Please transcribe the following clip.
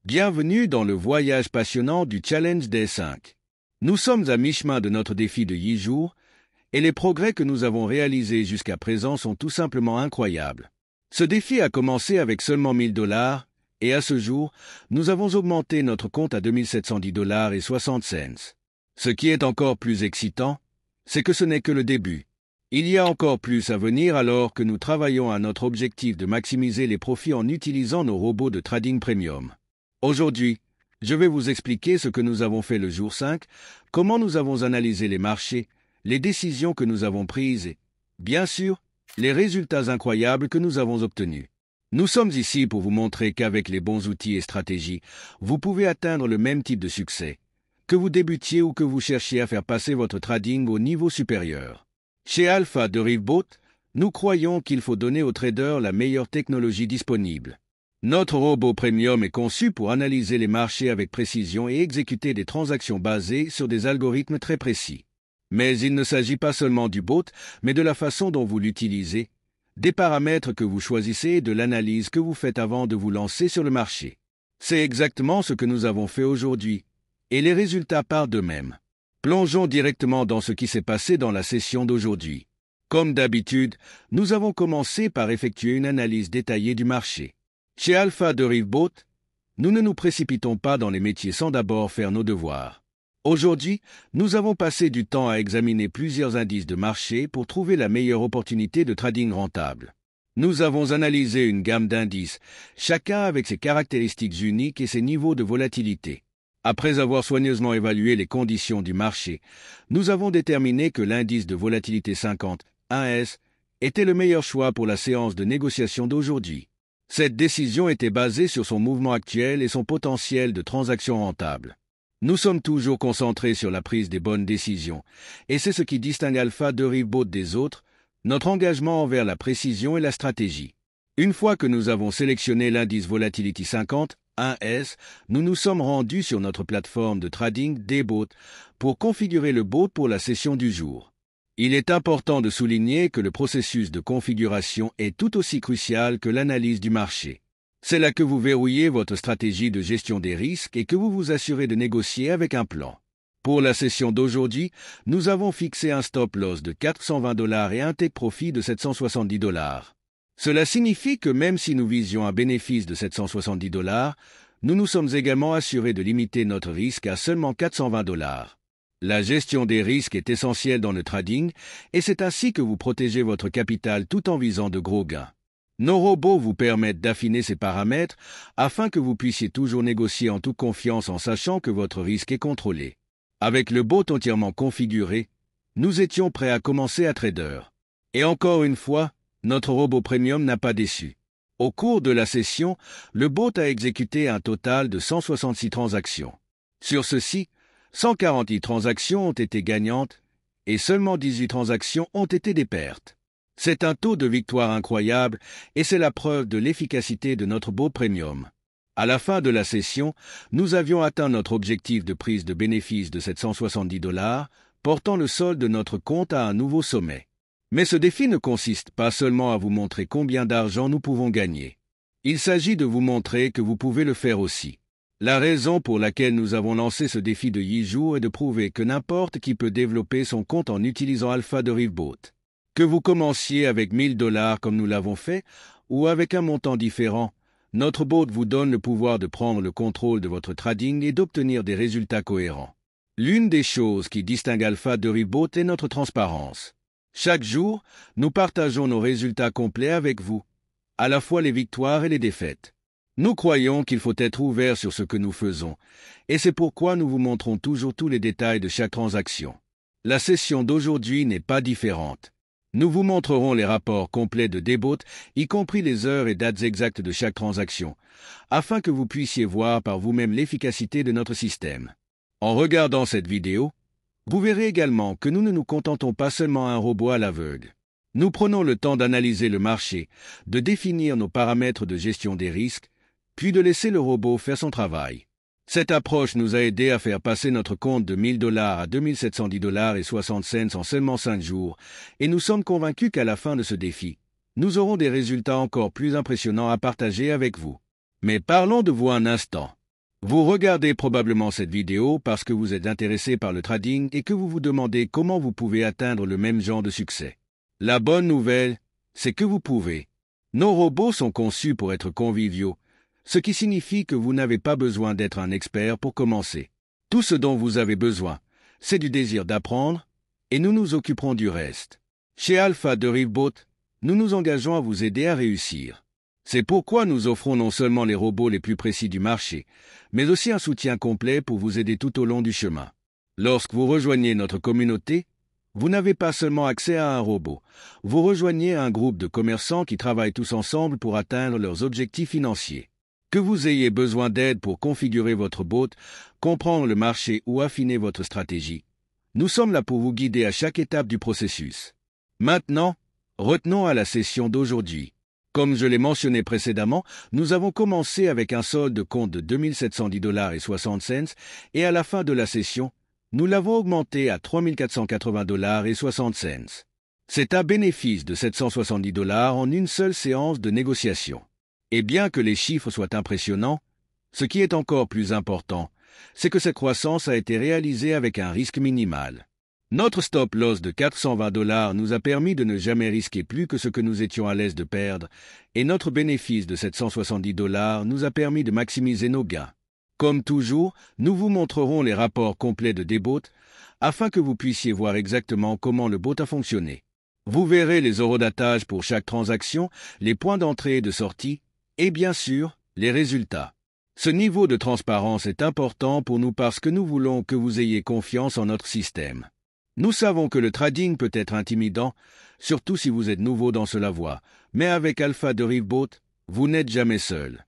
Bienvenue dans le voyage passionnant du Challenge Day 5. Nous sommes à mi-chemin de notre défi de 8 jours, et les progrès que nous avons réalisés jusqu'à présent sont tout simplement incroyables. Ce défi a commencé avec seulement $1000, et à ce jour, nous avons augmenté notre compte à $2710 et 60 cents. Ce qui est encore plus excitant, c'est que ce n'est que le début. Il y a encore plus à venir alors que nous travaillons à notre objectif de maximiser les profits en utilisant nos robots de trading premium. Aujourd'hui, je vais vous expliquer ce que nous avons fait le jour 5, comment nous avons analysé les marchés, les décisions que nous avons prises et, bien sûr, les résultats incroyables que nous avons obtenus. Nous sommes ici pour vous montrer qu'avec les bons outils et stratégies, vous pouvez atteindre le même type de succès, que vous débutiez ou que vous cherchiez à faire passer votre trading au niveau supérieur. Chez Alpha de Riveboat, nous croyons qu'il faut donner aux traders la meilleure technologie disponible. Notre robot premium est conçu pour analyser les marchés avec précision et exécuter des transactions basées sur des algorithmes très précis. Mais il ne s'agit pas seulement du bot, mais de la façon dont vous l'utilisez, des paramètres que vous choisissez et de l'analyse que vous faites avant de vous lancer sur le marché. C'est exactement ce que nous avons fait aujourd'hui, et les résultats parlent d'eux-mêmes. Plongeons directement dans ce qui s'est passé dans la session d'aujourd'hui. Comme d'habitude, nous avons commencé par effectuer une analyse détaillée du marché. Chez Alpha de Riveboat, nous ne nous précipitons pas dans les métiers sans d'abord faire nos devoirs. Aujourd'hui, nous avons passé du temps à examiner plusieurs indices de marché pour trouver la meilleure opportunité de trading rentable. Nous avons analysé une gamme d'indices, chacun avec ses caractéristiques uniques et ses niveaux de volatilité. Après avoir soigneusement évalué les conditions du marché, nous avons déterminé que l'indice de volatilité 50, 1S, était le meilleur choix pour la séance de négociation d'aujourd'hui. Cette décision était basée sur son mouvement actuel et son potentiel de transaction rentable. Nous sommes toujours concentrés sur la prise des bonnes décisions, et c'est ce qui distingue Alpha de Riveboat des autres, notre engagement envers la précision et la stratégie. Une fois que nous avons sélectionné l'indice Volatility 50, 1S, nous nous sommes rendus sur notre plateforme de trading Debot pour configurer le bot pour la session du jour. Il est important de souligner que le processus de configuration est tout aussi crucial que l'analyse du marché. C'est là que vous verrouillez votre stratégie de gestion des risques et que vous vous assurez de négocier avec un plan. Pour la session d'aujourd'hui, nous avons fixé un stop-loss de $420 et un take-profit de $770. Cela signifie que même si nous visions un bénéfice de $770, nous nous sommes également assurés de limiter notre risque à seulement $420. La gestion des risques est essentielle dans le trading et c'est ainsi que vous protégez votre capital tout en visant de gros gains. Nos robots vous permettent d'affiner ces paramètres afin que vous puissiez toujours négocier en toute confiance en sachant que votre risque est contrôlé. Avec le bot entièrement configuré, nous étions prêts à commencer à trader. Et encore une fois, notre robot premium n'a pas déçu. Au cours de la session, le bot a exécuté un total de 166 transactions. Sur ceci, 148 transactions ont été gagnantes et seulement 18 transactions ont été des pertes. C'est un taux de victoire incroyable et c'est la preuve de l'efficacité de notre bot premium. À la fin de la session, nous avions atteint notre objectif de prise de bénéfice de $770, portant le solde de notre compte à un nouveau sommet. Mais ce défi ne consiste pas seulement à vous montrer combien d'argent nous pouvons gagner. Il s'agit de vous montrer que vous pouvez le faire aussi. La raison pour laquelle nous avons lancé ce défi de 8 jours est de prouver que n'importe qui peut développer son compte en utilisant Alpha de Riveboat. Que vous commenciez avec $1000 comme nous l'avons fait, ou avec un montant différent, notre bot vous donne le pouvoir de prendre le contrôle de votre trading et d'obtenir des résultats cohérents. L'une des choses qui distingue Alpha de Riveboat est notre transparence. Chaque jour, nous partageons nos résultats complets avec vous, à la fois les victoires et les défaites. Nous croyons qu'il faut être ouvert sur ce que nous faisons, et c'est pourquoi nous vous montrons toujours tous les détails de chaque transaction. La session d'aujourd'hui n'est pas différente. Nous vous montrerons les rapports complets de Debot, y compris les heures et dates exactes de chaque transaction, afin que vous puissiez voir par vous-même l'efficacité de notre système. En regardant cette vidéo, vous verrez également que nous ne nous contentons pas seulement à un robot à l'aveugle. Nous prenons le temps d'analyser le marché, de définir nos paramètres de gestion des risques, puis de laisser le robot faire son travail. Cette approche nous a aidé à faire passer notre compte de $1000 à $2710 et 60 cents en seulement 5 jours, et nous sommes convaincus qu'à la fin de ce défi, nous aurons des résultats encore plus impressionnants à partager avec vous. Mais parlons de vous un instant. Vous regardez probablement cette vidéo parce que vous êtes intéressé par le trading et que vous vous demandez comment vous pouvez atteindre le même genre de succès. La bonne nouvelle, c'est que vous pouvez. Nos robots sont conçus pour être conviviaux, ce qui signifie que vous n'avez pas besoin d'être un expert pour commencer. Tout ce dont vous avez besoin, c'est du désir d'apprendre, et nous nous occuperons du reste. Chez Alpha Derivbot, nous nous engageons à vous aider à réussir. C'est pourquoi nous offrons non seulement les robots les plus précis du marché, mais aussi un soutien complet pour vous aider tout au long du chemin. Lorsque vous rejoignez notre communauté, vous n'avez pas seulement accès à un robot, vous rejoignez un groupe de commerçants qui travaillent tous ensemble pour atteindre leurs objectifs financiers. Que vous ayez besoin d'aide pour configurer votre bot, comprendre le marché ou affiner votre stratégie, nous sommes là pour vous guider à chaque étape du processus. Maintenant, retenons à la session d'aujourd'hui. Comme je l'ai mentionné précédemment, nous avons commencé avec un solde de compte de 2710,60 $ et à la fin de la session, nous l'avons augmenté à 3480,60 $. C'est un bénéfice de 770 $ en une seule séance de négociation. Et bien que les chiffres soient impressionnants, ce qui est encore plus important, c'est que cette croissance a été réalisée avec un risque minimal. Notre stop-loss de 420 $ nous a permis de ne jamais risquer plus que ce que nous étions à l'aise de perdre, et notre bénéfice de 770 $ nous a permis de maximiser nos gains. Comme toujours, nous vous montrerons les rapports complets de Debot afin que vous puissiez voir exactement comment le bot a fonctionné. Vous verrez les eurodatages pour chaque transaction, les points d'entrée et de sortie, et bien sûr, les résultats. Ce niveau de transparence est important pour nous parce que nous voulons que vous ayez confiance en notre système. Nous savons que le trading peut être intimidant, surtout si vous êtes nouveau dans cela voie, mais avec Alpha Derivbot, vous n'êtes jamais seul.